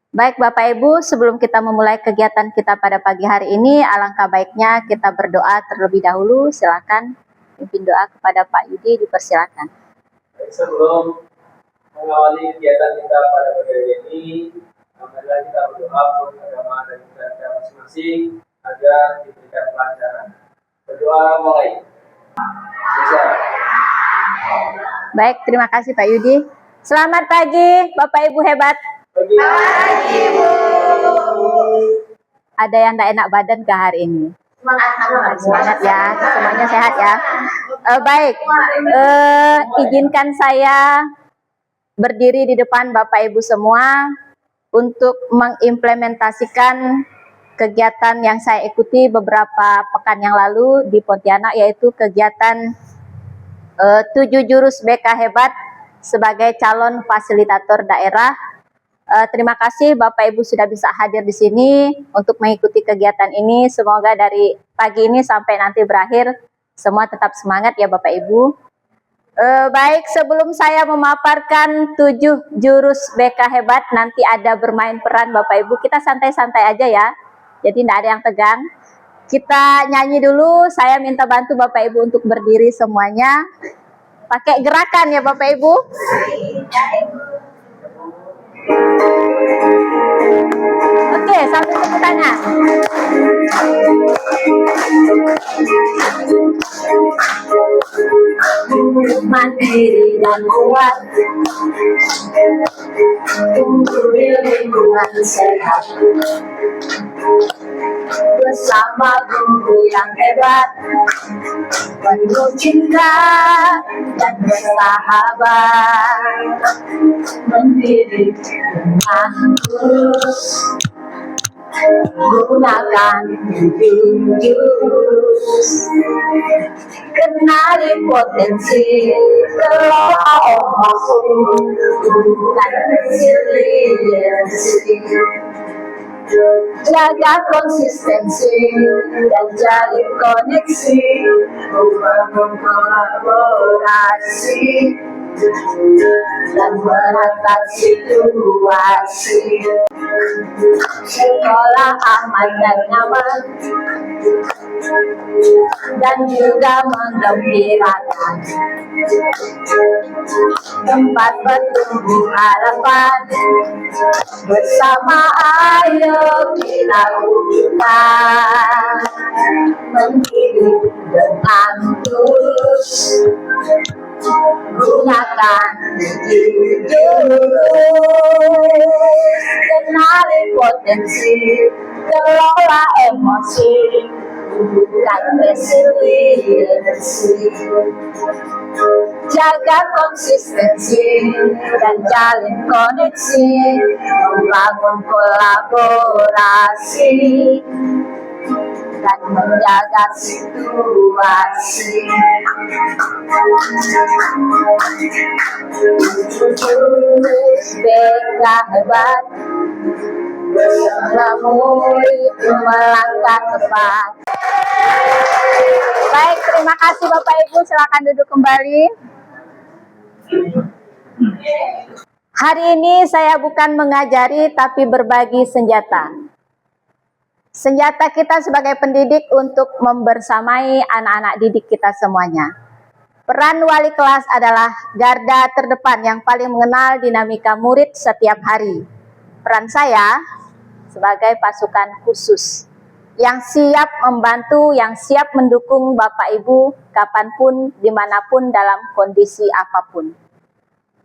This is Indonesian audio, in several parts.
Baik Bapak Ibu, sebelum kita memulai kegiatan kita pada pagi hari ini, alangkah baiknya kita berdoa terlebih dahulu. Silakan pimpin doa kepada Pak Yudi, dipersilakan. Sebelum mengawali kegiatan kita pada pagi hari ini, marilah kita berdoa untuk agama dan kita masing-masing agar diberikan kelancaran. Berdoa mulai. Bisa. Baik, terima kasih Pak Yudi. Selamat pagi Bapak Ibu hebat. Pagi Ibu. Ada yang tidak enak badan ke hari ini? Semangat ya, semuanya sehat ya. Baik, izinkan saya berdiri di depan Bapak Ibu semua untuk mengimplementasikan kegiatan yang saya ikuti beberapa pekan yang lalu di Pontianak, yaitu kegiatan 7 jurus BK hebat sebagai calon fasilitator daerah. Terima kasih Bapak Ibu sudah bisa hadir di sini untuk mengikuti kegiatan ini. Semoga dari pagi ini sampai nanti berakhir semua tetap semangat ya Bapak Ibu. Baik, sebelum saya memaparkan 7 jurus BK hebat, nanti ada bermain peran Bapak Ibu. Kita santai-santai aja ya, jadi tidak ada yang tegang. Kita nyanyi dulu, saya minta bantu Bapak Ibu untuk berdiri semuanya. Pakai gerakan ya Bapak Ibu. Oke, sambil tepuk tangan. Mandiri dan kuat, tumbuh di lingkungan sehat, bersama guru yang hebat, penuh cinta dan bersahabat, mendidik dengan tulus, gunakan jurus, kenali potensi, kelola emosi, dan resiliensi, jaga konsistensi dan jalin koneksi, membangun kolaborasi dan menata situasi. Sekolah aman dan nyaman dan juga menggembirakan, tempat bertumbuh harapan, bersama ayo kita wujudkan, mendidik dengan tulus, gunakan jurus, kenali potensi, kelola emosi, bukan resiliensi, jaga konsistensi dan jalin koneksi, membangun kolaborasi dan menjaga situasi. BK hebat, bersama murid melangkah tepat. Baik, terima kasih Bapak Ibu, silakan duduk kembali. Hari ini saya bukan mengajari tapi berbagi senjata. Senjata kita sebagai pendidik untuk membersamai anak-anak didik kita semuanya. Peran wali kelas adalah garda terdepan yang paling mengenal dinamika murid setiap hari. Peran saya sebagai pasukan khusus yang siap membantu, yang siap mendukung Bapak Ibu kapanpun, dimanapun, dalam kondisi apapun.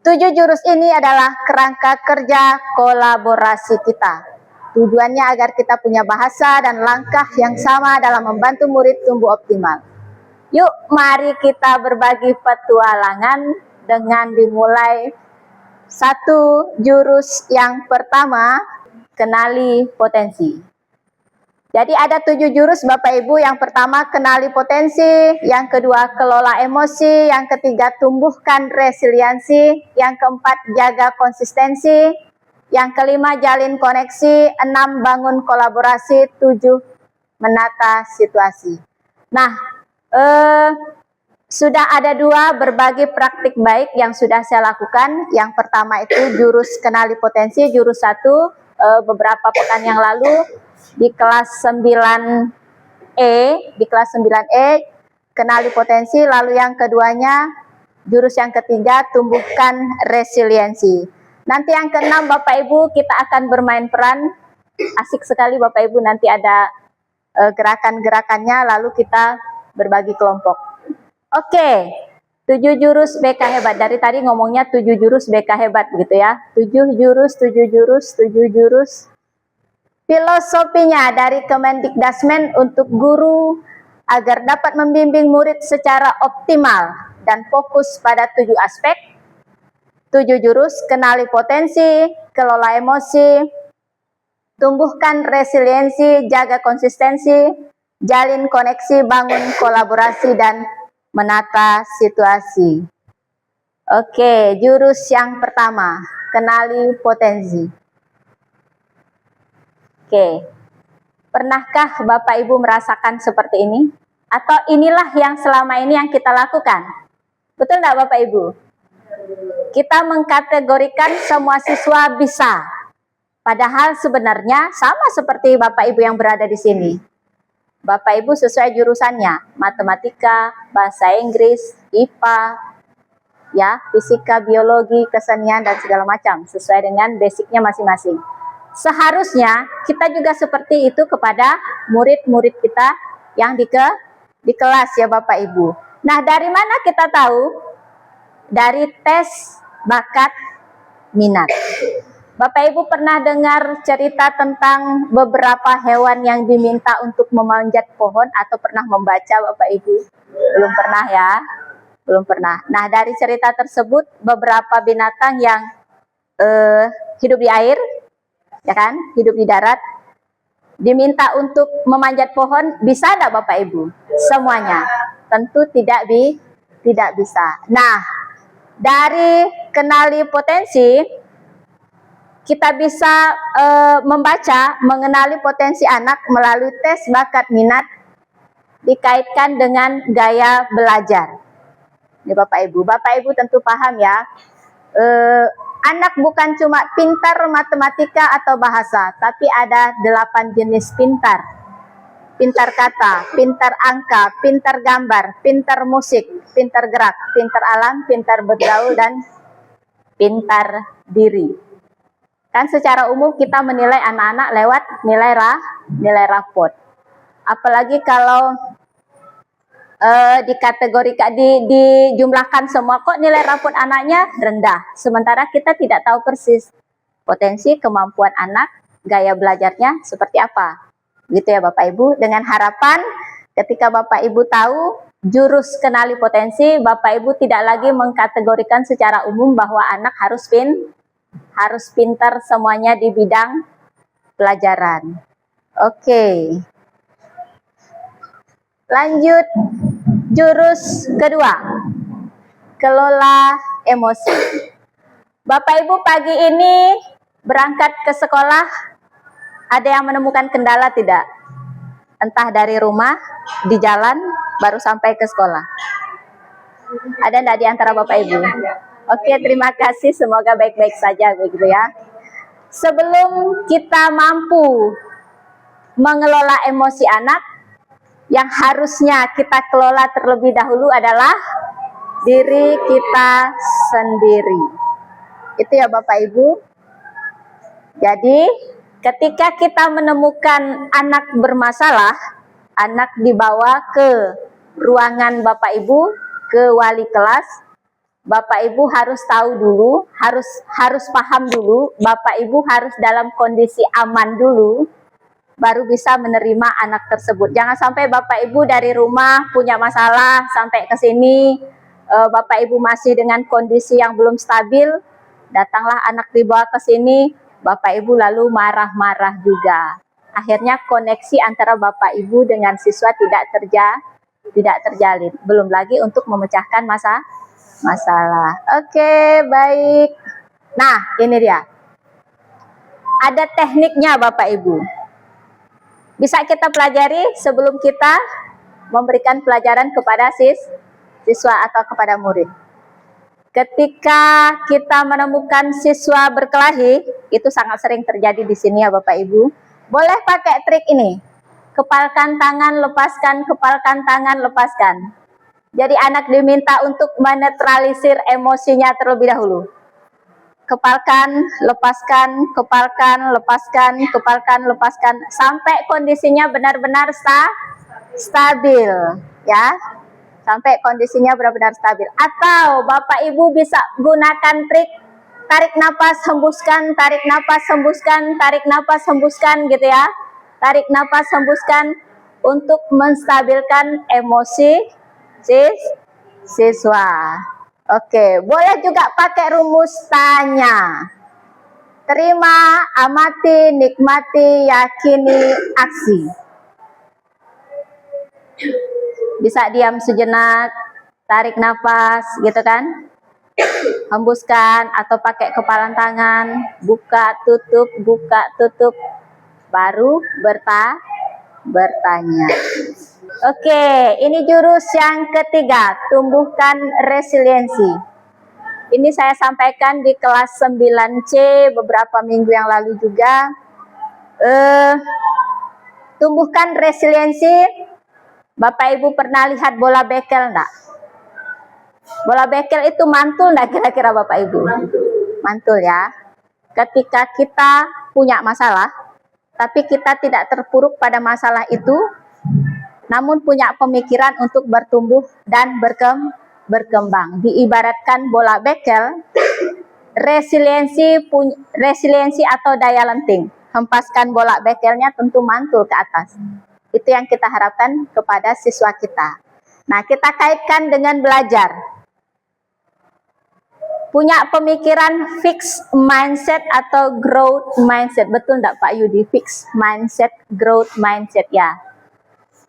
7 jurus ini adalah kerangka kerja kolaborasi kita. Tujuannya agar kita punya bahasa dan langkah yang sama dalam membantu murid tumbuh optimal. Yuk, mari kita berbagi petualangan dengan dimulai 1 jurus yang pertama, kenali potensi. Jadi ada 7 jurus Bapak Ibu. Yang pertama, kenali potensi. Yang kedua, kelola emosi. Yang ketiga, tumbuhkan resiliensi. Yang keempat, jaga konsistensi. Yang kelima, jalin koneksi. 6, bangun kolaborasi. 7, menata situasi. Nah, sudah ada 2 berbagi praktik baik yang sudah saya lakukan. Yang pertama itu jurus kenali potensi, jurus 1 beberapa pekan yang lalu di kelas 9E, kenali potensi, lalu yang keduanya jurus yang ketiga tumbuhkan resiliensi. Nanti yang keenam Bapak Ibu kita akan bermain peran, asik sekali Bapak Ibu, nanti ada gerakan-gerakannya lalu kita berbagi kelompok. Oke. 7 jurus BK hebat. Dari tadi ngomongnya 7 jurus BK hebat gitu ya. 7 jurus. Filosofinya dari Kemendikdasmen untuk guru agar dapat membimbing murid secara optimal dan fokus pada 7 aspek. 7 jurus, kenali potensi, kelola emosi, tumbuhkan resiliensi, jaga konsistensi, jalin koneksi, bangun kolaborasi, dan menata situasi. Oke, jurus yang pertama, kenali potensi. Oke, pernahkah Bapak Ibu merasakan seperti ini? Atau inilah yang selama ini yang kita lakukan? Betul nggak Bapak Ibu? Kita mengkategorikan semua siswa bisa. Padahal sebenarnya sama seperti Bapak Ibu yang berada di sini. Bapak Ibu sesuai jurusannya, matematika, bahasa Inggris, IPA, ya, fisika, biologi, kesenian, dan segala macam, sesuai dengan basicnya masing-masing. Seharusnya kita juga seperti itu kepada murid-murid kita yang di kelas ya Bapak Ibu. Nah, dari mana kita tahu? Dari tes bakat minat. Bapak Ibu pernah dengar cerita tentang beberapa hewan yang diminta untuk memanjat pohon atau pernah membaca Bapak Ibu? Belum pernah ya? Belum pernah. Nah, dari cerita tersebut beberapa binatang yang hidup di air, ya kan? Hidup di darat, diminta untuk memanjat pohon, bisa enggak Bapak Ibu? Semuanya. Tentu tidak bisa. Nah, dari kenali potensi kita bisa membaca, mengenali potensi anak melalui tes bakat minat dikaitkan dengan gaya belajar. Ini Bapak Ibu tentu paham ya. Anak bukan cuma pintar matematika atau bahasa, tapi ada 8 jenis pintar. Pintar kata, pintar angka, pintar gambar, pintar musik, pintar gerak, pintar alam, pintar bergaul, dan pintar diri. Kan secara umum kita menilai anak-anak lewat nilai rapot. Apalagi kalau dijumlahkan semua, kok nilai rapot anaknya rendah. Sementara kita tidak tahu persis potensi, kemampuan anak, gaya belajarnya seperti apa. Gitu ya Bapak Ibu. Dengan harapan ketika Bapak Ibu tahu jurus kenali potensi, Bapak Ibu tidak lagi mengkategorikan secara umum bahwa anak harus pintar semuanya di bidang pelajaran. Oke. Lanjut jurus kedua. Kelola emosi. Bapak Ibu pagi ini berangkat ke sekolah, ada yang menemukan kendala tidak? Entah dari rumah, di jalan, baru sampai ke sekolah. Ada enggak di antara Bapak Ibu? Oke, terima kasih. Semoga baik-baik saja begitu ya. Sebelum kita mampu mengelola emosi anak, yang harusnya kita kelola terlebih dahulu adalah diri kita sendiri. Itu ya Bapak Ibu. Jadi, ketika kita menemukan anak bermasalah, anak dibawa ke ruangan Bapak Ibu, ke wali kelas, Bapak Ibu harus tahu dulu, harus paham dulu, Bapak Ibu harus dalam kondisi aman dulu, baru bisa menerima anak tersebut. Jangan sampai Bapak Ibu dari rumah punya masalah, sampai ke sini, Bapak Ibu masih dengan kondisi yang belum stabil, datanglah anak dibawa ke sini, Bapak Ibu lalu marah-marah juga. Akhirnya koneksi antara Bapak Ibu dengan siswa tidak terjalin. Belum lagi untuk memecahkan masalah. Oke, baik. Nah, ini dia. Ada tekniknya Bapak Ibu. Bisa kita pelajari sebelum kita memberikan pelajaran kepada siswa atau kepada murid. ketika kita menemukan siswa berkelahi, itu sangat sering terjadi di sini ya Bapak Ibu. Boleh pakai trik ini. Kepalkan tangan, lepaskan, kepalkan tangan, lepaskan. Jadi anak diminta untuk menetralisir emosinya terlebih dahulu. Kepalkan, lepaskan, kepalkan, lepaskan, kepalkan, lepaskan, sampai kondisinya benar-benar stabil, ya. Sampai kondisinya benar-benar stabil. Atau Bapak Ibu bisa gunakan trik tarik napas, hembuskan, tarik napas, hembuskan, tarik napas, hembuskan, gitu ya. Tarik napas, hembuskan untuk menstabilkan emosi siswa. Oke, boleh juga pakai rumus tanya. Terima, amati, nikmati, yakini, aksi. Bisa diam sejenak, tarik nafas, gitu kan? Hembuskan atau pakai kepalan tangan, buka, tutup, baru bertanya. Oke, ini jurus yang ketiga, tumbuhkan resiliensi. Ini saya sampaikan di kelas 9C beberapa minggu yang lalu juga. Tumbuhkan resiliensi. Bapak Ibu pernah lihat bola bekel enggak? Bola bekel itu mantul enggak kira-kira Bapak Ibu? Mantul ya. Ketika kita punya masalah, tapi kita tidak terpuruk pada masalah itu, namun punya pemikiran untuk bertumbuh dan berkembang. Diibaratkan bola bekel, resiliensi atau daya lenting. Hempaskan bola bekelnya tentu mantul ke atas. Itu yang kita harapkan kepada siswa kita. Nah, kita kaitkan dengan belajar. Punya pemikiran fixed mindset atau growth mindset. Betul enggak Pak Yudi? Fixed mindset, growth mindset ya.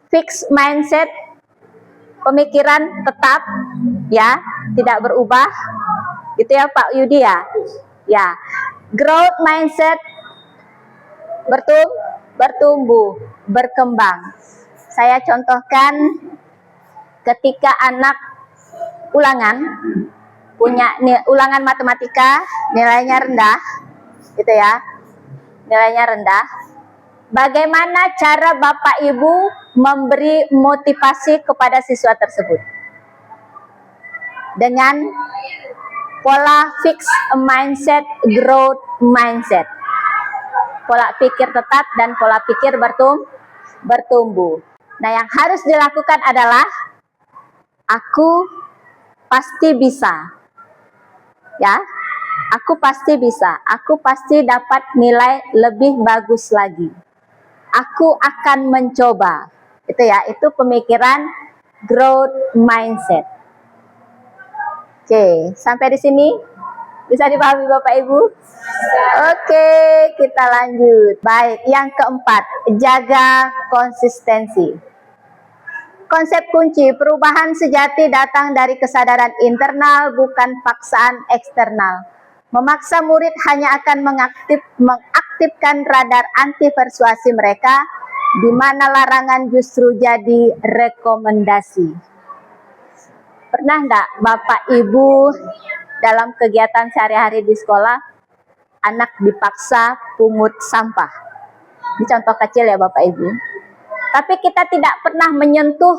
Fixed mindset, pemikiran tetap ya, tidak berubah. Gitu ya Pak Yudi ya. Ya. Growth mindset, bertumbuh, berkembang. Saya contohkan ketika anak ulangan punya ulangan matematika nilainya rendah, gitu ya. Nilainya rendah. Bagaimana cara Bapak Ibu memberi motivasi kepada siswa tersebut? Dengan pola fixed mindset, growth mindset. Pola pikir tetap dan pola pikir bertumbuh. Nah, yang harus dilakukan adalah aku pasti bisa. Ya, aku pasti bisa. Aku pasti dapat nilai lebih bagus lagi. Aku akan mencoba. Itu ya, itu pemikiran growth mindset. Oke, sampai di sini bisa dipahami Bapak Ibu? Oke, kita lanjut. Baik, yang keempat, jaga konsistensi. Konsep kunci perubahan sejati datang dari kesadaran internal, bukan paksaan eksternal. Memaksa murid hanya akan mengaktifkan radar anti persuasi mereka, di mana larangan justru jadi rekomendasi. Pernah enggak Bapak Ibu dalam kegiatan sehari-hari di sekolah, anak dipaksa pungut sampah? Ini contoh kecil ya Bapak Ibu. Tapi kita tidak pernah menyentuh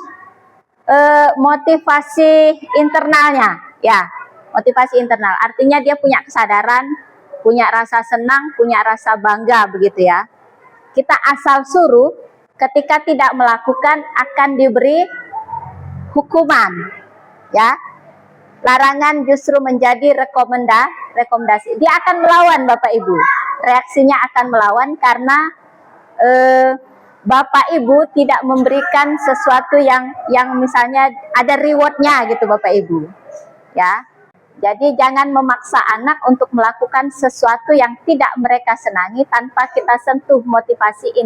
motivasi internalnya, ya, motivasi internal. Artinya dia punya kesadaran, punya rasa senang, punya rasa bangga, begitu ya. Kita asal suruh, ketika tidak melakukan akan diberi hukuman, ya. Larangan justru menjadi rekomendasi. Dia akan melawan Bapak Ibu. Reaksinya akan melawan karena Bapak Ibu tidak memberikan sesuatu yang misalnya ada rewardnya gitu Bapak Ibu, ya. Jadi jangan memaksa anak untuk melakukan sesuatu yang tidak mereka senangi tanpa kita sentuh motivasi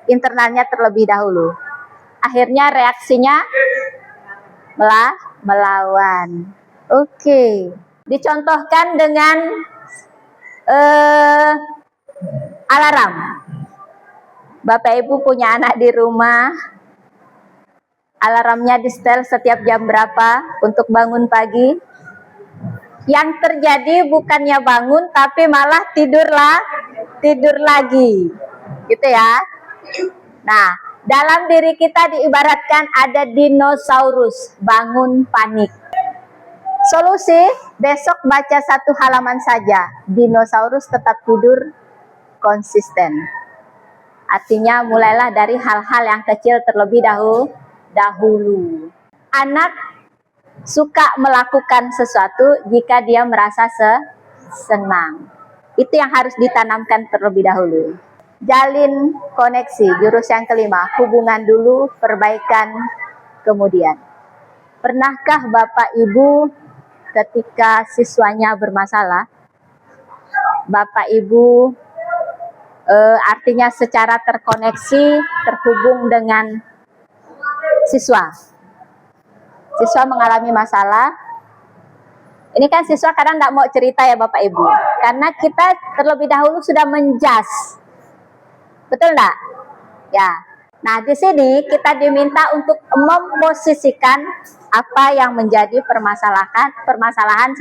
internalnya terlebih dahulu. Akhirnya reaksinya melawan. Oke, dicontohkan dengan alarm. Bapak Ibu punya anak di rumah, alarmnya di setel setiap jam berapa untuk bangun pagi? Yang terjadi bukannya bangun tapi malah tidur lagi. Gitu ya. Nah, dalam diri kita diibaratkan ada dinosaurus, bangun panik. Solusi, besok baca 1 halaman saja. Dinosaurus tetap tidur konsisten. Artinya mulailah dari hal-hal yang kecil terlebih dahulu. Anak suka melakukan sesuatu jika dia merasa senang. Itu yang harus ditanamkan terlebih dahulu. Jalin koneksi, jurus yang kelima, hubungan dulu, perbaikan kemudian. Pernahkah Bapak Ibu ketika siswanya bermasalah, Bapak Ibu artinya secara terkoneksi, terhubung dengan siswa. Siswa mengalami masalah. Ini kan siswa kadang nggak mau cerita ya Bapak Ibu, karena kita terlebih dahulu sudah menjas. Betul nggak? Ya. Nah, di sini kita diminta untuk memposisikan apa yang menjadi permasalahan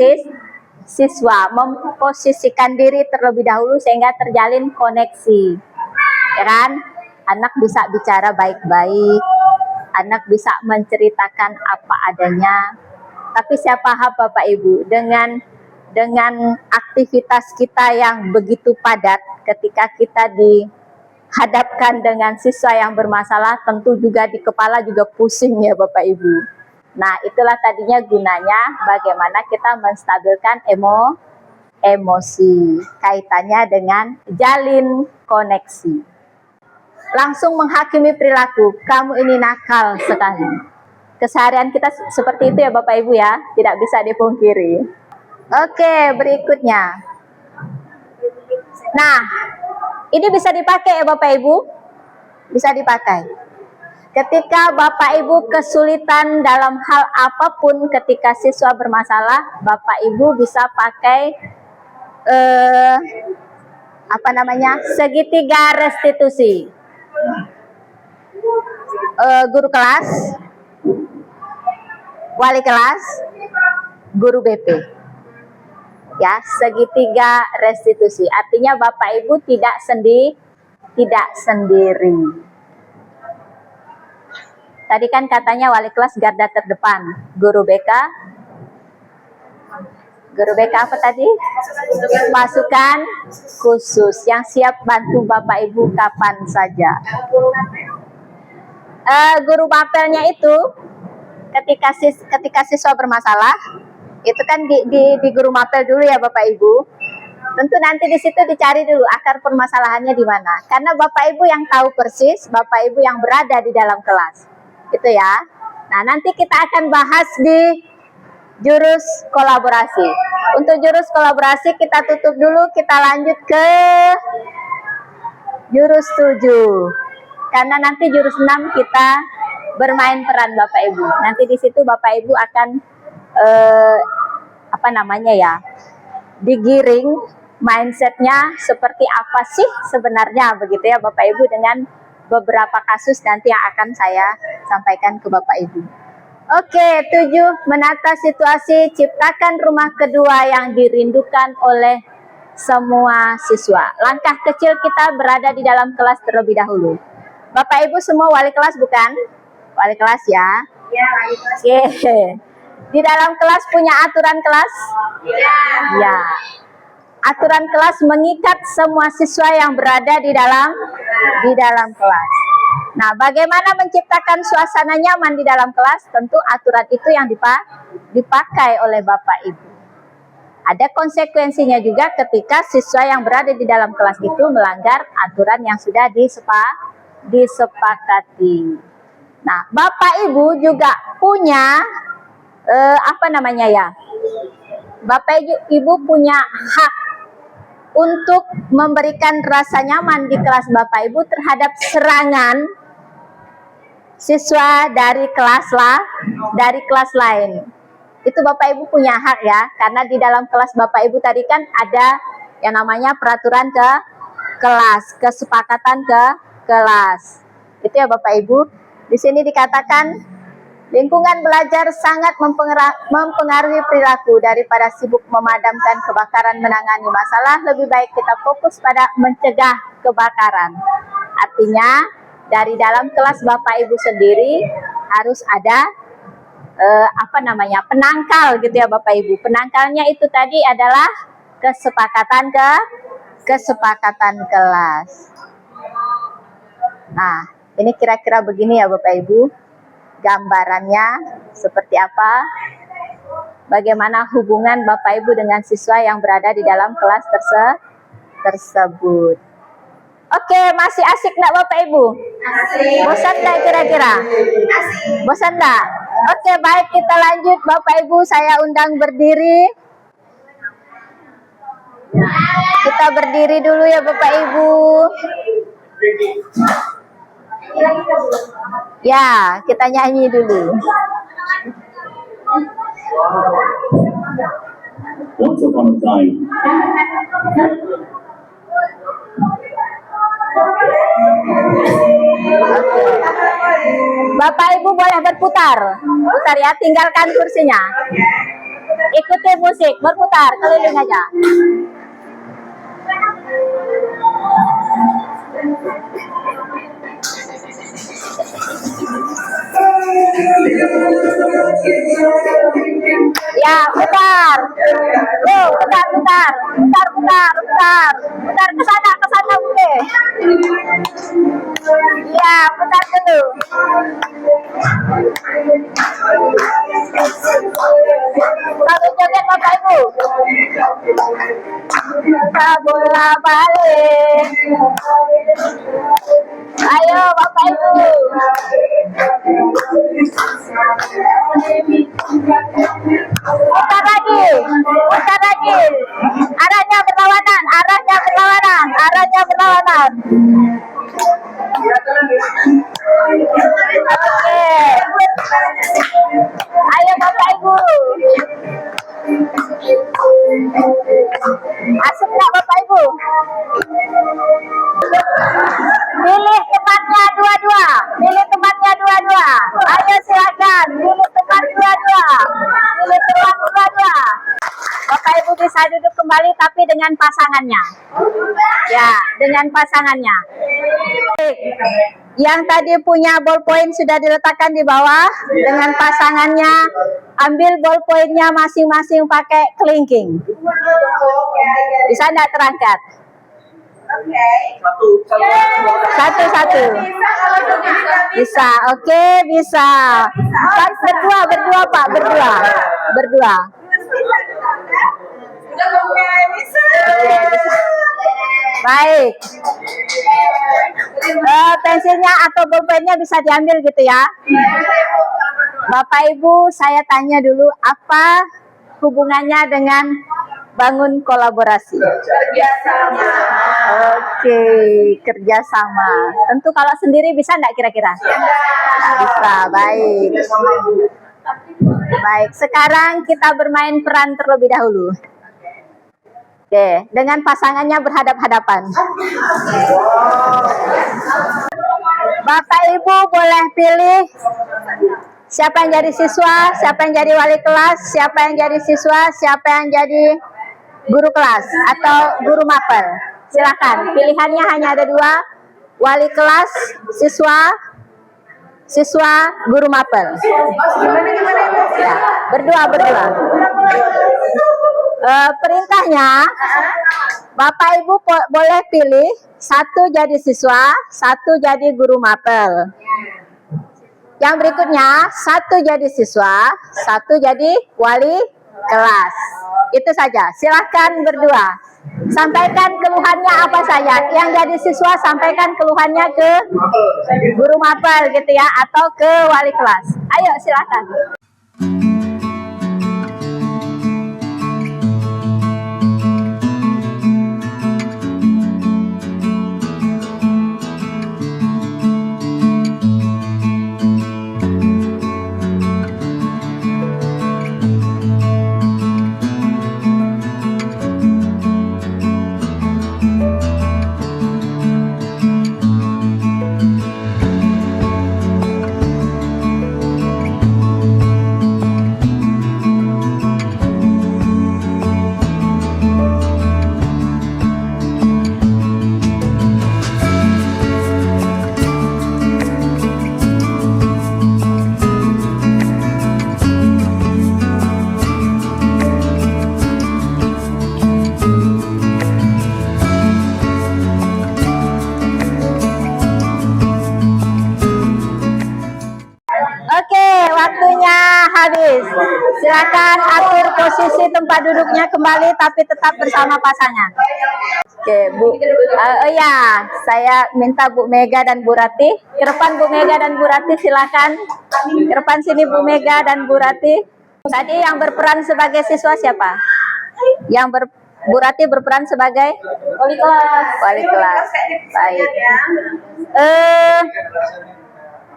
siswa, memposisikan diri terlebih dahulu sehingga terjalin koneksi. Ya kan? Anak bisa bicara baik-baik, anak bisa menceritakan apa adanya. Tapi saya paham Bapak Ibu, dengan aktivitas kita yang begitu padat, ketika kita dihadapkan dengan siswa yang bermasalah, tentu juga di kepala juga pusing ya Bapak Ibu. Nah, itulah tadinya gunanya bagaimana kita menstabilkan emosi, kaitannya dengan jalin koneksi. Langsung menghakimi perilaku, kamu ini nakal sekali. Keseharian kita seperti itu ya Bapak Ibu ya, tidak bisa dipungkiri. Oke, berikutnya. Nah, ini bisa dipakai ya Bapak Ibu, bisa dipakai. Ketika Bapak Ibu kesulitan dalam hal apapun ketika siswa bermasalah, Bapak Ibu bisa pakai segitiga restitusi. Guru kelas, wali kelas, guru BP. Ya, segitiga restitusi. Artinya Bapak Ibu tidak sendiri. Tadi kan katanya wali kelas garda terdepan, guru BK apa tadi? Pasukan khusus yang siap bantu Bapak Ibu kapan saja. Guru mapelnya itu ketika siswa bermasalah, itu kan di guru mapel dulu ya Bapak Ibu. Tentu nanti di situ dicari dulu akar permasalahannya di mana. Karena Bapak Ibu yang tahu persis, Bapak Ibu yang berada di dalam kelas. Itu ya. Nah, nanti kita akan bahas di jurus kolaborasi. Untuk jurus kolaborasi kita tutup dulu, kita lanjut ke jurus 7. Karena nanti jurus 6 kita bermain peran Bapak Ibu. Nanti di situ Bapak Ibu akan digiring mindsetnya seperti apa sih sebenarnya begitu ya Bapak Ibu, dengan beberapa kasus nanti yang akan saya sampaikan ke Bapak Ibu. Oke, 7, menata situasi, ciptakan rumah kedua yang dirindukan oleh semua siswa. Langkah kecil kita berada di dalam kelas terlebih dahulu. Bapak Ibu semua wali kelas bukan? Wali kelas ya? Ya, wali kelas. Oke. Di dalam kelas punya aturan kelas? Ya. Aturan kelas mengikat semua siswa yang berada di dalam kelas. Nah, bagaimana menciptakan suasana nyaman di dalam kelas? Tentu aturan itu yang dipakai oleh Bapak Ibu. Ada konsekuensinya juga ketika siswa yang berada di dalam kelas itu melanggar aturan yang sudah disepakati. Nah, Bapak Ibu juga punya Bapak Ibu punya hak untuk memberikan rasa nyaman di kelas Bapak Ibu terhadap serangan siswa dari kelas lain. Itu Bapak Ibu punya hak ya, karena di dalam kelas Bapak Ibu tadi kan ada yang namanya peraturan ke kelas, kesepakatan ke kelas. Itu ya Bapak Ibu. Di sini dikatakan 15 Lingkungan belajar sangat mempengaruhi perilaku. Daripada sibuk memadamkan kebakaran, menangani masalah, lebih baik kita fokus pada mencegah kebakaran. Artinya, dari dalam kelas Bapak Ibu sendiri harus ada penangkal gitu ya Bapak Ibu. Penangkalnya itu tadi adalah kesepakatan kelas. Nah, ini kira-kira begini ya Bapak Ibu. Gambarannya seperti apa? Bagaimana hubungan Bapak Ibu dengan siswa yang berada di dalam kelas tersebut. Oke, masih asik nggak Bapak Ibu? Asik. Bosan nggak kira-kira? Asik. Bosan nggak? Oke, baik, kita lanjut Bapak Ibu. Saya undang berdiri. Kita berdiri dulu ya Bapak Ibu. Ya, kita nyanyi dulu. Once upon a time. Bapak Ibu boleh berputar. Putar ya, tinggalkan kursinya. Ikuti musik, berputar, keliling aja. Ya, putar. Tuh, putar ke sana boleh. Ya, putar dulu. Satu joget Bapak Ibu. Kita bola balik. Ayo Bapak Ibu. Putar lagi. Arahnya berlawanan. Oke. Ayo Bapak Ibu. Asik nggak Bapak Ibu? Pilih temannya dua-dua. Ayo silakan. Pilih teman dua-dua. Bapak Ibu bisa duduk kembali tapi dengan pasangannya. Ya, dengan pasangannya. Yang tadi punya ballpoint sudah diletakkan di bawah dengan pasangannya. Ambil ballpointnya masing-masing pakai kelingking. Bisa enggak terangkat? Satu. Bisa, oke, bisa. Berdua Pak, berdua. Baik. Pensilnya atau bolpennya bisa diambil gitu ya. Bapak Ibu, saya tanya dulu, apa hubungannya dengan bangun kolaborasi? Kerjasama. Oke, kerjasama. Tentu kalau sendiri bisa enggak kira-kira? Bisa, baik. Baik, sekarang kita bermain peran terlebih dahulu. Oke, dengan pasangannya berhadap-hadapan. Bapak Ibu boleh pilih siapa yang jadi siswa, siapa yang jadi wali kelas, siapa yang jadi siswa, siapa yang jadi guru kelas atau guru mapel. Silakan, pilihannya hanya ada dua, wali kelas, siswa, guru mapel. Ya, berdua. Perintahnya, Bapak Ibu boleh pilih satu jadi siswa, satu jadi guru mapel. Yang berikutnya, satu jadi siswa, satu jadi wali kelas. Itu saja, silahkan berdua. Sampaikan keluhannya apa saja. Yang jadi siswa sampaikan keluhannya ke guru mapel gitu ya, atau ke wali kelas. Ayo silahkan. Silakan atur posisi tempat duduknya kembali tapi tetap bersama pasangan. Oke, Bu. Oh ya, saya minta Bu Mega dan Bu Rati. Ke depan Bu Mega dan Bu Rati, silakan. Ke depan sini Bu Mega dan Bu Rati. Tadi yang berperan sebagai siswa siapa? Bu Rati berperan sebagai wali kelas. Wali kelas. Baik.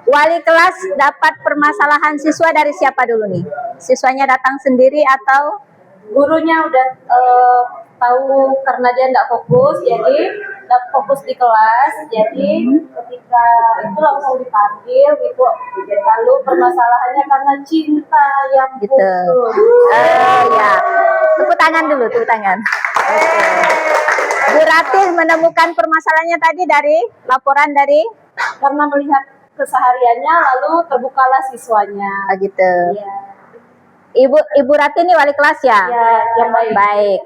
Wali kelas dapat permasalahan siswa dari siapa dulu nih? Siswanya datang sendiri atau gurunya udah tahu karena dia nggak fokus, jadi nggak fokus di kelas, jadi ketika itu langsung dipanggil gitu. Lalu permasalahannya karena cinta yang gitu? Ya, tepuk tangan dulu, tepuk tangan. Bu Rati menemukan permasalahannya tadi dari laporan dari karena melihat kesehariannya, lalu terbukalah siswanya. Gitu. Ya. Ibu Rati ini wali kelas ya? Ya, yang baik. Baik.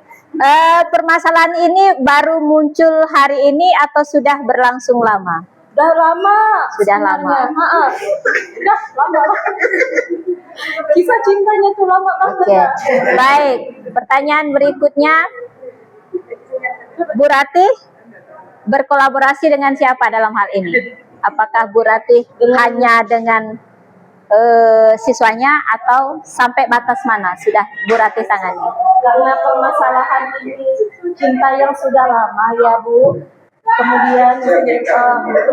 Permasalahan ini baru muncul hari ini atau sudah berlangsung lama? Udah lama. Sudah lama. Udah lama. Kisah cintanya tuh lama banget. Oke. Baik. Pertanyaan berikutnya, Bu Rati berkolaborasi dengan siapa dalam hal ini? Apakah Bu Rati hanya dengan siswanya atau sampai batas mana sudah Bu Rati tangani? Karena permasalahan ini cinta yang sudah lama ya Bu, kemudian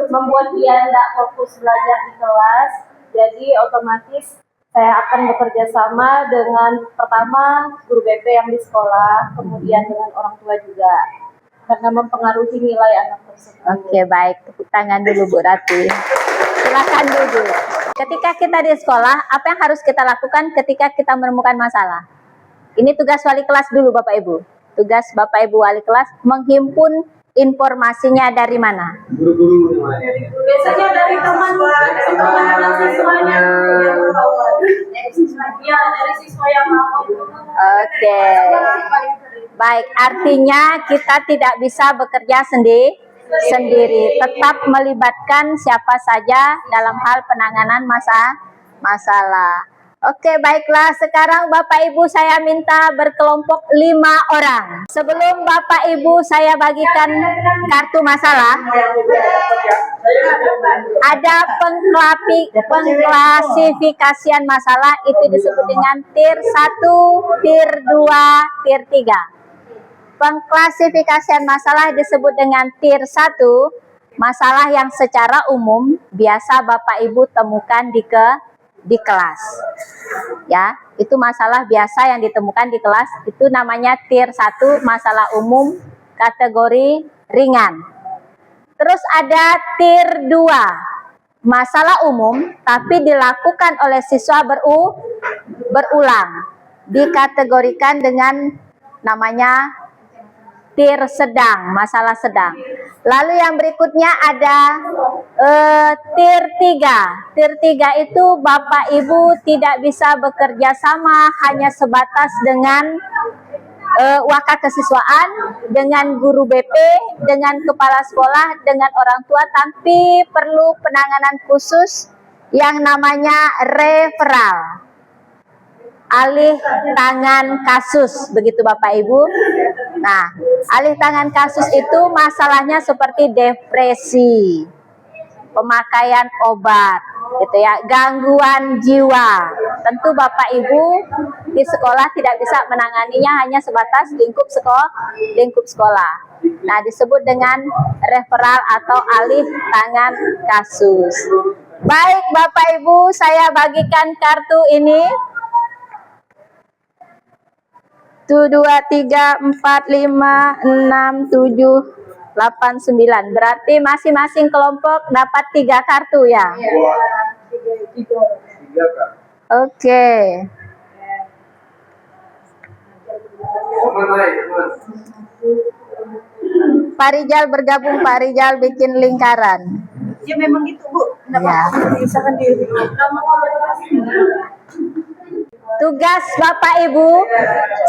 membuat dia tidak fokus belajar di kelas, jadi otomatis saya akan bekerja sama dengan pertama guru BP yang di sekolah, kemudian dengan orang tua juga, karena mempengaruhi nilai anak tersebut. Oke, baik. Tepuk tangan dulu Bu Rati. Silakan duduk. Ketika kita di sekolah, apa yang harus kita lakukan ketika kita menemukan masalah? Ini tugas wali kelas dulu Bapak Ibu. Tugas Bapak Ibu wali kelas menghimpun informasinya dari mana? Guru-guru Biasanya dari teman-teman siswanya. Ya, dari siswa yang lama itu. Oke. Baik, artinya kita tidak bisa bekerja sendiri, tetap melibatkan siapa saja dalam hal penanganan masalah. Oke, baiklah. Sekarang Bapak Ibu saya minta berkelompok 5 orang. Sebelum Bapak Ibu saya bagikan kartu masalah, ada pengklasifikasian masalah, itu disebut dengan tier 1, tier 2, tier 3. Pengklasifikasian masalah disebut dengan tier 1, masalah yang secara umum biasa Bapak Ibu temukan di kelas. Ya, itu masalah biasa yang ditemukan di kelas, itu namanya tier 1, masalah umum kategori ringan. Terus ada tier 2, masalah umum tapi dilakukan oleh siswa berulang, dikategorikan dengan namanya tier sedang, masalah sedang. Lalu yang berikutnya ada tier 3. Tier 3 itu Bapak Ibu tidak bisa bekerja sama hanya sebatas dengan wakil kesiswaan, dengan guru BP, dengan kepala sekolah, dengan orang tua, tapi perlu penanganan khusus yang namanya referral, alih tangan kasus, begitu Bapak Ibu. Nah, alih tangan kasus itu masalahnya seperti depresi, pemakaian obat, gitu ya, gangguan jiwa. Tentu Bapak Ibu di sekolah tidak bisa menanganinya hanya sebatas lingkup sekolah. Nah, disebut dengan referral atau alih tangan kasus. Baik Bapak Ibu, saya bagikan kartu ini. 1, 2, 3, 4, 5, 6, 7, 8, 9. Berarti masing-masing kelompok dapat 3 kartu ya? Oke. Pak Rijal bergabung, Pak Rijal bikin lingkaran. Ya memang gitu Bu. Ya. Bisa sendiri. Tugas Bapak Ibu,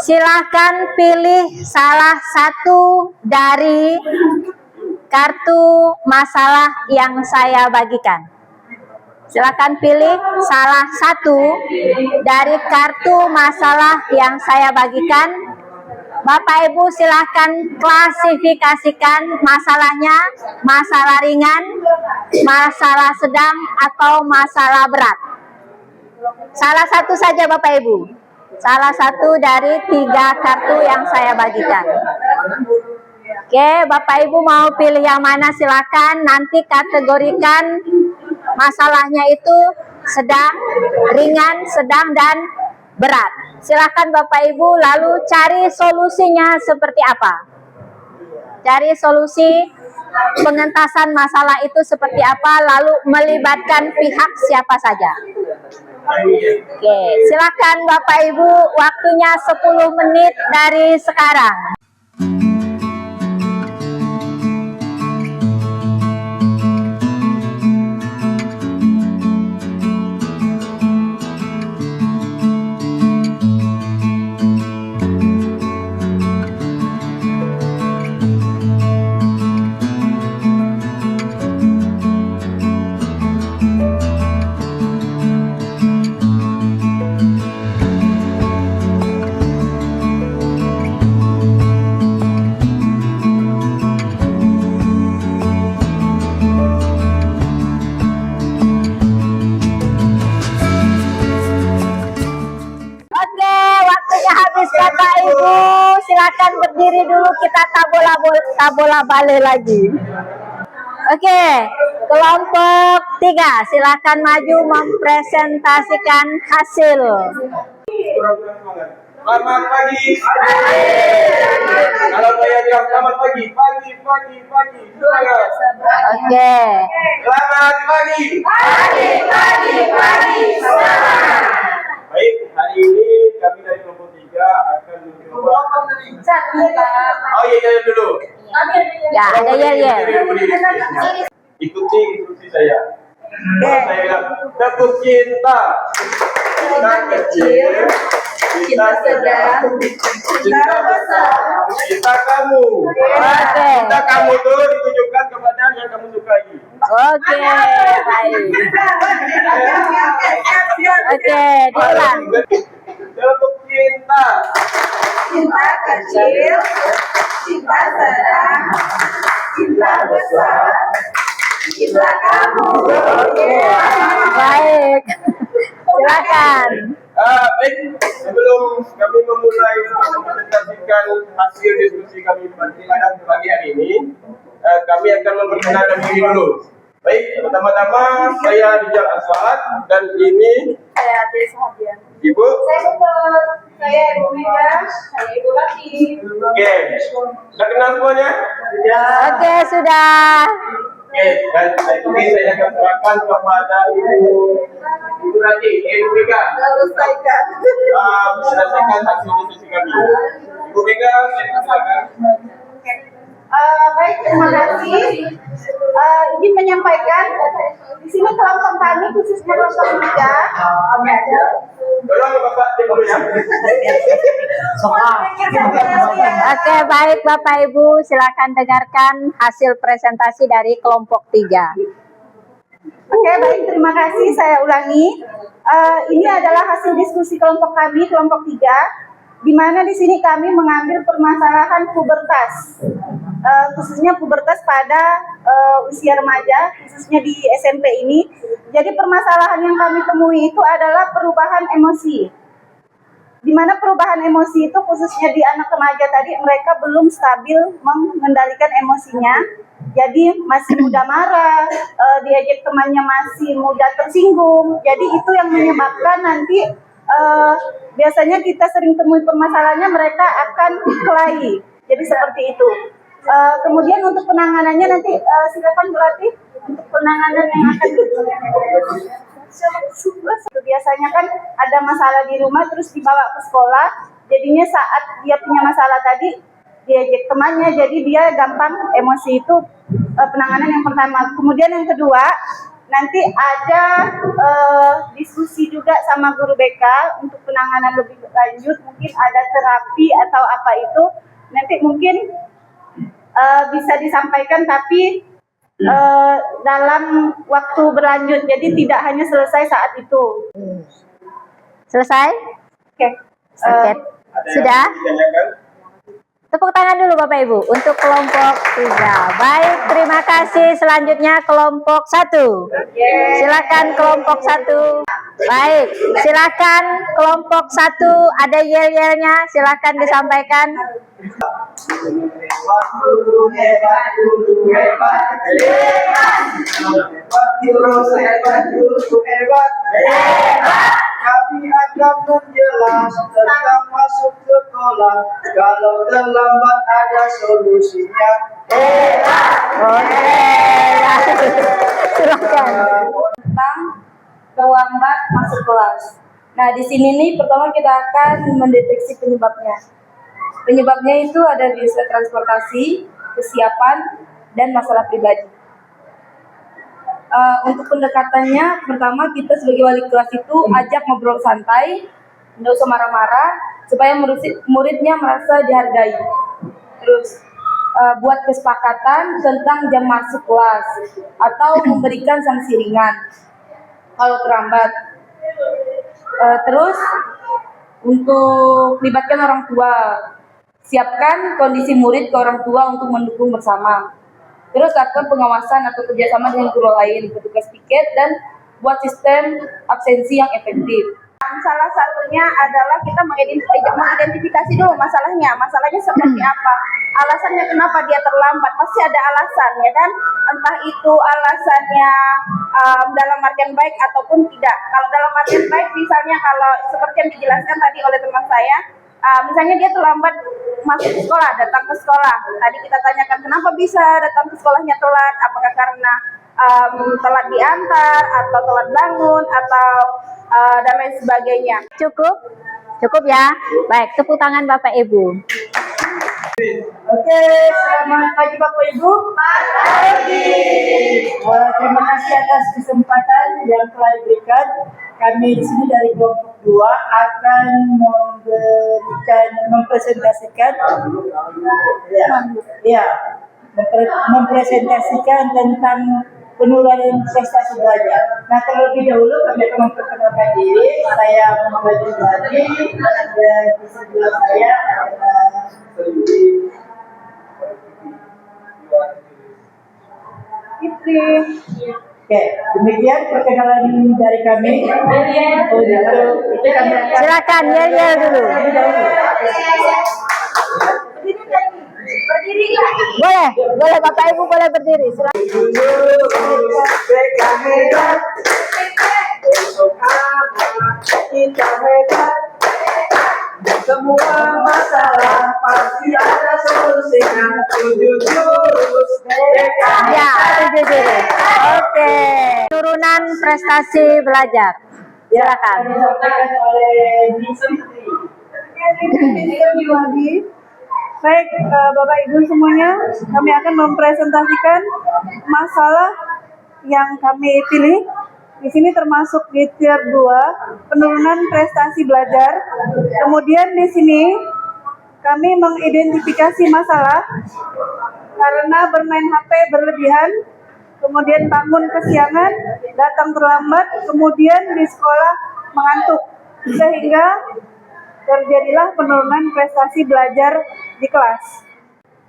silahkan pilih salah satu dari kartu masalah yang saya bagikan. Silakan pilih salah satu dari kartu masalah yang saya bagikan. Bapak Ibu silakan klasifikasikan masalahnya, masalah ringan, masalah sedang, atau masalah berat. Salah satu saja Bapak Ibu. Salah satu dari 3 kartu yang saya bagikan. Oke, Bapak Ibu mau pilih yang mana silakan. Nanti kategorikan masalahnya itu sedang, ringan, sedang, dan berat. Silakan Bapak Ibu lalu cari solusinya seperti apa. Cari solusi pengentasan masalah itu seperti apa, lalu melibatkan pihak siapa saja. Oke, silakan Bapak Ibu, waktunya 10 menit dari sekarang. Oke, waktunya habis Bapak Ibu. Silakan berdiri dulu, kita tabola balik lagi. Oke, kelompok 3 silakan maju mempresentasikan hasil. Selamat pagi. Kalau saya bilang selamat pagi, pagi. Semangat. Oke. Selamat pagi. Baik, hari ini kami dari kelompok 3 akan mencoba. Oh iya dulu. Ya, ada ya. Ikuti instruksi saya. Saya bilang, tekuk cinta. Cinta kecil, cinta sedang, cinta besar, cinta kamu. Oke. Cinta kamu itu ditujukan kepada yang kamu sukai. Oke, baik. Oke, diulang. Tekuk cinta. Cinta kecil, cinta sedang, cinta besar, cinta kamu. Baik. Silakan. Baik, sebelum kami memulai mempresentasikan hasil diskusi kami pada pagi hari ini, kami akan memperkenalkan diri dulu. Baik, pertama-tama saya Rijal Aswad dan ini Saya Desa Hadian. Ibu. Saya Ibu Mega, saya Ibu Lati. Oke, sudah kenal semuanya? Oke, sudah. Oke, dan ini saya akan serahkan kepada Ibu Lati, Ibu Mega. Selesaikan. Selesaikan hasil diskusi kami. Ibu Mega, saya silakan. Baik, terima kasih. Izin menyampaikan di sini kelompok kami khususnya kelompok 3. Tolong Bapak dikomunikasi. Oke, baik Bapak Ibu, silakan dengarkan hasil presentasi dari kelompok 3. Oke, baik, terima kasih. Saya ulangi. Ini adalah hasil diskusi kelompok kami, kelompok 3, di mana di sini kami mengambil permasalahan pubertas, khususnya pubertas pada usia remaja, khususnya di SMP ini. Jadi permasalahan yang kami temui itu adalah perubahan emosi, di mana perubahan emosi itu khususnya di anak remaja tadi, mereka belum stabil mengendalikan emosinya. Jadi masih mudah marah, diajak temannya masih mudah tersinggung. Jadi itu yang menyebabkan nanti biasanya kita sering temui permasalahannya, mereka akan kelahi. Jadi seperti itu. Kemudian untuk penanganannya nanti silakan berarti untuk penanganan yang akan biasanya kan ada masalah di rumah terus dibawa ke sekolah. Jadinya saat dia punya masalah tadi diajak temannya, jadi dia gampang emosi. Itu penanganan yang pertama. Kemudian yang kedua, nanti ada diskusi juga sama guru BK untuk penanganan lebih lanjut, mungkin ada terapi atau apa itu nanti mungkin bisa disampaikan, tapi dalam waktu berlanjut. Jadi tidak hanya selesai saat itu. Selesai? Oke. Oke. Sudah? Ditanyakan? Tepuk tangan dulu Bapak Ibu untuk kelompok 3. Baik, terima kasih. Selanjutnya kelompok 1. Silakan kelompok 1. Baik, silakan kelompok 1. Ada yel-yelnya, silakan disampaikan. Kami akan menjelaskan tentang masuk sekolah. Kalau terlambat ada solusinya. Oke. Silakan. Tentang terlambat masuk kelas. Nah, di sini nih pertama kita akan mendeteksi penyebabnya. Penyebabnya itu ada di transportasi, kesiapan, dan masalah pribadi. Untuk pendekatannya, pertama kita sebagai wali kelas itu ajak ngobrol santai, nggak usah marah-marah, supaya muridnya merasa dihargai. Terus buat kesepakatan tentang jam masuk kelas atau memberikan sanksi ringan kalau terlambat. Terus untuk libatkan orang tua, siapkan kondisi murid ke orang tua untuk mendukung bersama. Terus lakukan pengawasan atau kerjasama dengan guru lain, petugas piket, dan buat sistem absensi yang efektif. Salah satunya adalah kita mengidentifikasi dulu masalahnya. Masalahnya seperti apa? Alasannya kenapa dia terlambat? Pasti ada alasan, ya kan? Entah itu alasannya dalam artian baik ataupun tidak. Kalau dalam artian baik, misalnya kalau seperti yang dijelaskan tadi oleh teman saya, misalnya dia terlambat masuk sekolah, datang ke sekolah. Tadi kita tanyakan kenapa bisa datang ke sekolahnya telat? Apakah karena telat diantar atau telat bangun atau dan lain sebagainya. Cukup? Cukup ya? Baik, tepuk tangan Bapak Ibu. Oke, selamat pagi Bapak Ibu. Pagi. Terima kasih atas kesempatan yang telah diberikan. Kami di sini dari kelompok 2 akan mempresentasikan mempresentasikan tentang penurunan prestasi belajar. Nah, terlebih dahulu kami akan memperkenalkan diri. Saya Muhammad Jumadi dan di sebelah saya Fitri. Oke, demikian perkenalan dari kami. Silakan yel-yel dulu. Berdiri. Boleh, boleh Bapak Ibu boleh berdiri. Silakan. Kita hebat. Semua masalah pasti ada solusinya. 7 jurus Ya, 7 jurus. Oke. Turunan prestasi belajar. Silakan. Disampaikan oleh Fitri. Baik, Bapak Ibu semuanya, kami akan mempresentasikan masalah yang kami pilih. Di sini termasuk di tier 2, penurunan prestasi belajar. Kemudian di sini kami mengidentifikasi masalah karena bermain HP berlebihan, kemudian bangun kesiangan, datang terlambat, kemudian di sekolah mengantuk, sehingga terjadilah penurunan prestasi belajar di kelas.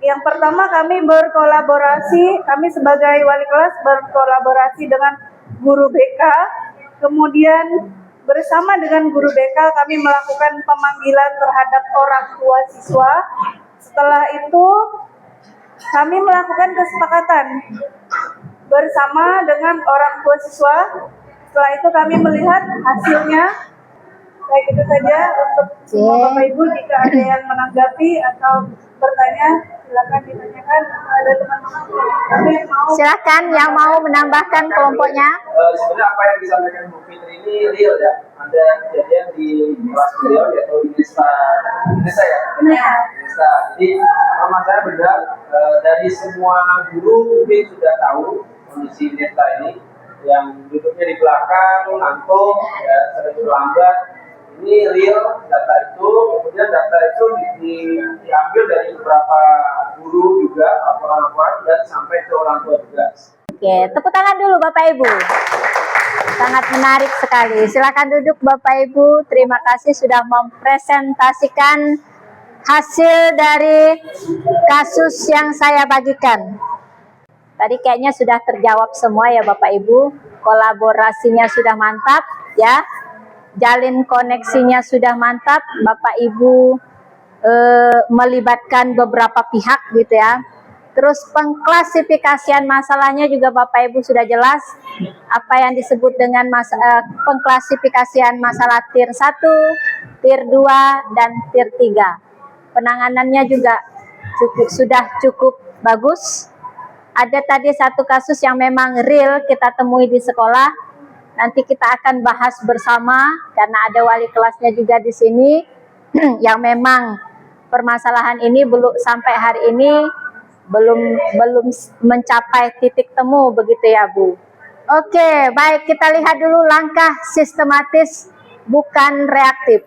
Yang pertama, kami sebagai wali kelas berkolaborasi dengan guru BK, kemudian bersama dengan guru BK kami melakukan pemanggilan terhadap orang tua siswa. Setelah itu kami melakukan kesepakatan bersama dengan orang tua siswa. Setelah itu kami melihat hasilnya. Baik, itu saja untuk semua Bapak Ibu. Jika ada yang menanggapi atau bertanya, silakan ditanyakan. Ada teman-teman yang mau. Silakan yang mau menambahkan kelompoknya. Sebenarnya apa yang disampaikan Bu Fitri ini real ya. Ada kejadian di kelas beliau yaitu di Nesta ya. Nesta. Jadi sama saya benar dari semua guru mungkin sudah tahu kondisi Nesta ini yang duduknya di belakang, ngantuk, ya, sering terlambat. Ini real data itu, kemudian data itu diambil dari beberapa guru juga, laporan-laporan dan sampai ke orang tua juga. Oke, tepuk tangan dulu Bapak Ibu. Sangat menarik sekali. Silakan duduk Bapak Ibu. Terima kasih sudah mempresentasikan hasil dari kasus yang saya bagikan. Tadi kayaknya sudah terjawab semua ya Bapak Ibu. Kolaborasinya sudah mantap ya. Jalin koneksinya sudah mantap. Bapak Ibu melibatkan beberapa pihak gitu ya. Terus pengklasifikasian masalahnya juga Bapak Ibu sudah jelas. Apa yang disebut dengan pengklasifikasian masalah tier 1, tier 2, dan tier 3. Penanganannya juga sudah cukup bagus. Ada tadi satu kasus yang memang real kita temui di sekolah. Nanti kita akan bahas bersama karena ada wali kelasnya juga di sini yang memang permasalahan ini belum sampai hari ini belum mencapai titik temu begitu ya Bu. Oke, baik, kita lihat dulu langkah sistematis bukan reaktif.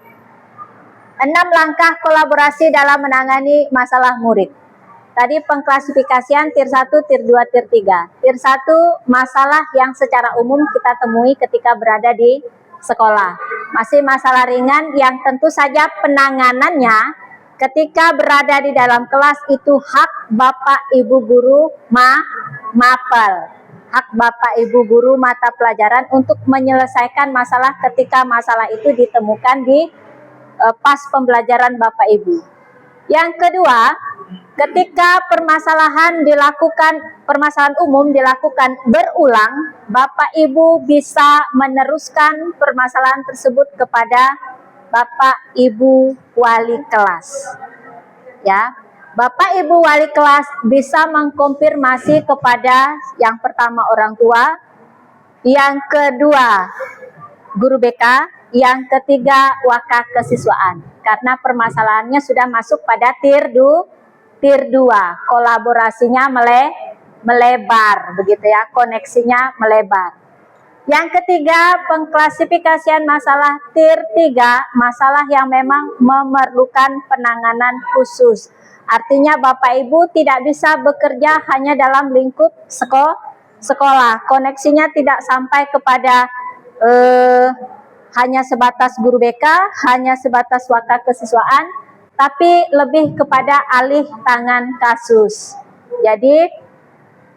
6 langkah kolaborasi dalam menangani masalah murid. Tadi pengklasifikasian tier 1, tier 2, tier 3. Tier 1 masalah yang secara umum kita temui ketika berada di sekolah. Masih masalah ringan yang tentu saja penanganannya ketika berada di dalam kelas itu hak Bapak Ibu guru mapel. Hak Bapak Ibu guru mata pelajaran untuk menyelesaikan masalah ketika masalah itu ditemukan di pas pembelajaran Bapak Ibu. Yang kedua, ketika permasalahan umum dilakukan berulang, Bapak Ibu bisa meneruskan permasalahan tersebut kepada Bapak Ibu wali kelas. Ya, Bapak Ibu wali kelas bisa mengkonfirmasi kepada yang pertama orang tua, yang kedua guru BK, yang ketiga wakak kesiswaan. Karena permasalahannya sudah masuk pada tier 2, kolaborasinya melebar begitu ya, koneksinya melebar. Yang ketiga, pengklasifikasian masalah tier 3, masalah yang memang memerlukan penanganan khusus. Artinya Bapak Ibu tidak bisa bekerja hanya dalam lingkup sekolah. Koneksinya tidak sampai kepada hanya sebatas guru BK, hanya sebatas wakak kesiswaan, tapi lebih kepada alih tangan kasus. Jadi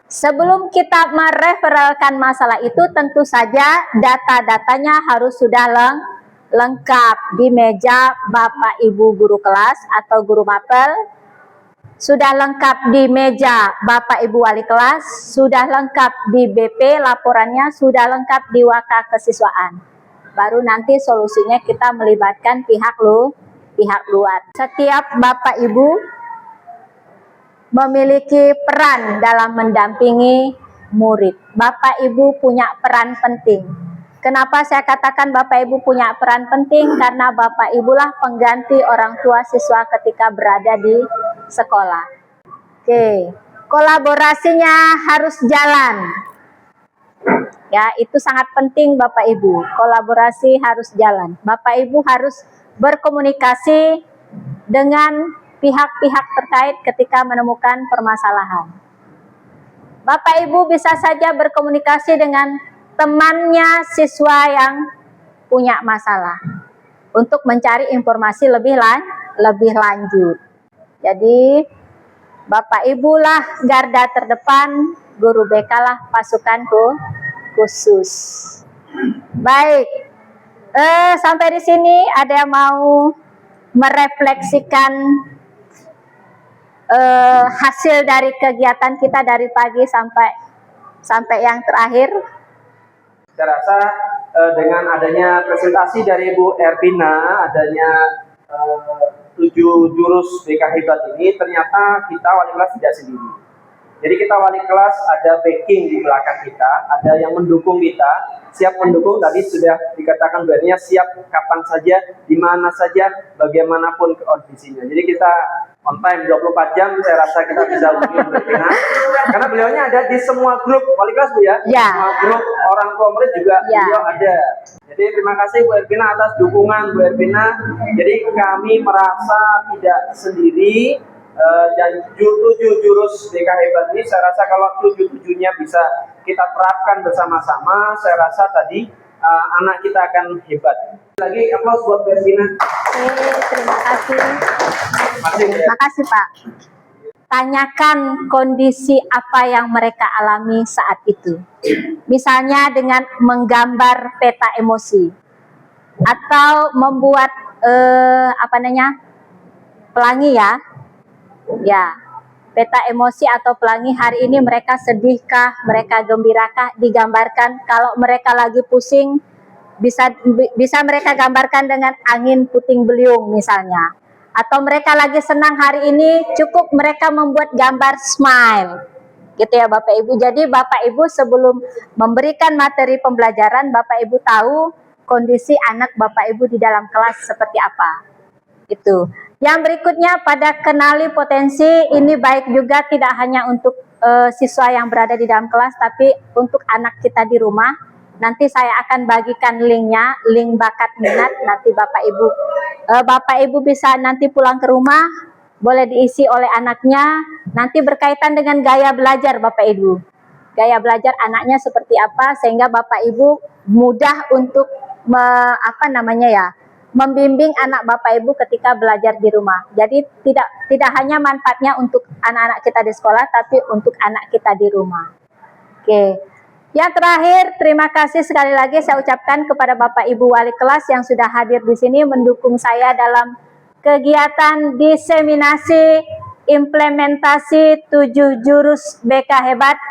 sebelum kita mereferalkan masalah itu, tentu saja data-datanya harus sudah lengkap di meja Bapak Ibu guru kelas atau guru mapel, sudah lengkap di meja Bapak Ibu wali kelas, sudah lengkap di BP laporannya, sudah lengkap di wakak kesiswaan. Baru nanti solusinya kita melibatkan pihak luar. Setiap Bapak Ibu memiliki peran dalam mendampingi murid. Bapak Ibu punya peran penting. Kenapa saya katakan Bapak Ibu punya peran penting? Karena Bapak Ibulah pengganti orang tua siswa ketika berada di sekolah. Oke, kolaborasinya harus jalan. Ya, itu sangat penting Bapak Ibu. Kolaborasi harus jalan. Bapak Ibu harus berkomunikasi dengan pihak-pihak terkait ketika menemukan permasalahan. Bapak Ibu bisa saja berkomunikasi dengan temannya siswa yang punya masalah untuk mencari informasi lebih lanjut. Jadi Bapak Ibu lah garda terdepan, guru BK lah pasukan khusus. Baik, sampai di sini ada yang mau merefleksikan hasil dari kegiatan kita dari pagi sampai yang terakhir? Saya rasa dengan adanya presentasi dari Bu Ervina, adanya 7 jurus BK Hebat ini, ternyata kita wali kelas tidak sendiri. Jadi kita wali kelas ada backing di belakang kita, ada yang mendukung kita, siap mendukung, tadi sudah dikatakan bahwa siap kapan saja, di mana saja, bagaimanapun kondisinya. Jadi kita on time 24 jam, saya rasa kita bisa hubungi Bu Ervina. Karena beliaunya ada di semua grup wali kelas Bu ya, Ya. semua grup orang tua murid juga Ya. beliau ada. Jadi terima kasih Bu Ervina atas dukungan Bu Ervina. Jadi kami merasa tidak sendiri. dan 7 jurus BK Hebat ini saya rasa kalau 7-7-nya bisa kita terapkan bersama-sama, saya rasa tadi anak kita akan hebat. Lagi aplaus buat Bersina. Oke, terima kasih. Masih ya. Terima kasih Pak. Tanyakan kondisi apa yang mereka alami saat itu. Misalnya dengan menggambar peta emosi atau membuat pelangi ya. Ya, peta emosi atau pelangi. Hari ini mereka sedihkah, mereka gembirakah, digambarkan. Kalau mereka lagi pusing, bisa mereka gambarkan dengan angin puting beliung misalnya. Atau mereka lagi senang hari ini, cukup mereka membuat gambar smile. Gitu ya Bapak Ibu. Jadi Bapak Ibu sebelum memberikan materi pembelajaran, Bapak Ibu tahu kondisi anak Bapak Ibu di dalam kelas seperti apa. Itu. Yang berikutnya pada kenali potensi, ini baik juga tidak hanya untuk siswa yang berada di dalam kelas, tapi untuk anak kita di rumah. Nanti saya akan bagikan linknya, link bakat minat. Nanti Bapak Ibu bisa nanti pulang ke rumah, boleh diisi oleh anaknya. Nanti berkaitan dengan gaya belajar Bapak Ibu. Gaya belajar anaknya seperti apa, sehingga Bapak Ibu mudah untuk membimbing anak Bapak Ibu ketika belajar di rumah. Jadi tidak hanya manfaatnya untuk anak-anak kita di sekolah, tapi untuk anak kita di rumah. Oke. Yang terakhir, terima kasih sekali lagi saya ucapkan kepada Bapak Ibu wali kelas yang sudah hadir di sini mendukung saya dalam kegiatan diseminasi implementasi 7 jurus BK Hebat,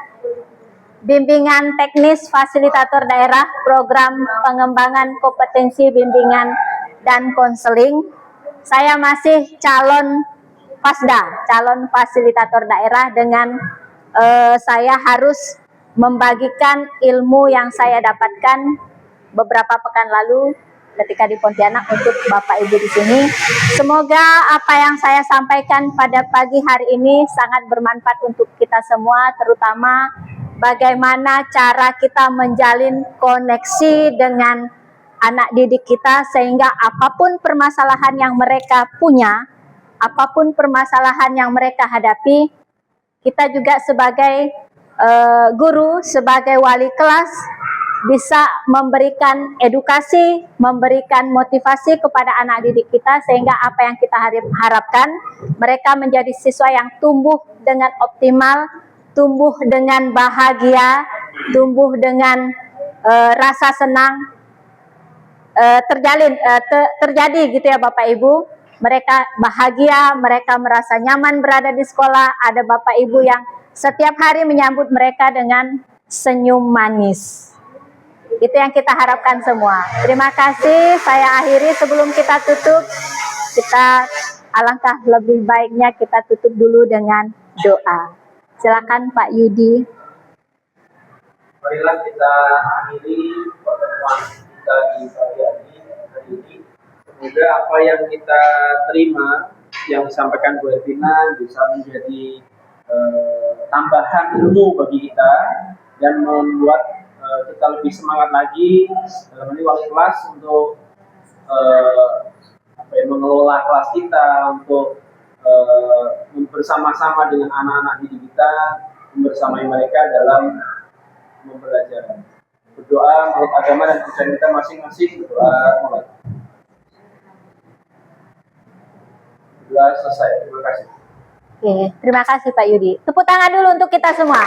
bimbingan teknis fasilitator daerah, program pengembangan kompetensi bimbingan dan konseling. Saya masih calon FASDA, calon fasilitator daerah, dengan saya harus membagikan ilmu yang saya dapatkan beberapa pekan lalu ketika di Pontianak untuk Bapak Ibu di sini. Semoga apa yang saya sampaikan pada pagi hari ini sangat bermanfaat untuk kita semua, terutama bagaimana cara kita menjalin koneksi dengan anak didik kita, sehingga apapun permasalahan yang mereka punya, apapun permasalahan yang mereka hadapi, kita juga sebagai guru, sebagai wali kelas bisa memberikan edukasi, memberikan motivasi kepada anak didik kita, sehingga apa yang kita harapkan, mereka menjadi siswa yang tumbuh dengan optimal, tumbuh dengan bahagia, tumbuh dengan rasa senang, terjadi gitu ya Bapak Ibu. Mereka bahagia, mereka merasa nyaman berada di sekolah. Ada Bapak Ibu yang setiap hari menyambut mereka dengan senyum manis. Itu yang kita harapkan semua. Terima kasih. Saya akhiri. Sebelum kita tutup, alangkah lebih baiknya kita tutup dulu dengan doa. Silakan Pak Yudi. Marilah kita akhiri pertemuan kita di pagi hari ini. Semoga apa yang kita terima, yang disampaikan Bu Ervina, bisa menjadi tambahan ilmu bagi kita dan membuat kita lebih semangat lagi dalam ini wali kelas untuk mengelola kelas kita, untuk bersama-sama dengan anak-anak didik kita, membersamai mereka dalam mempelajari. Berdoa menurut agama dan kepercayaan kita masing-masing. Berdoa mulai. Sudah selesai. Terima kasih. Oke, terima kasih Pak Yudi. Tepuk tangan dulu untuk kita semua.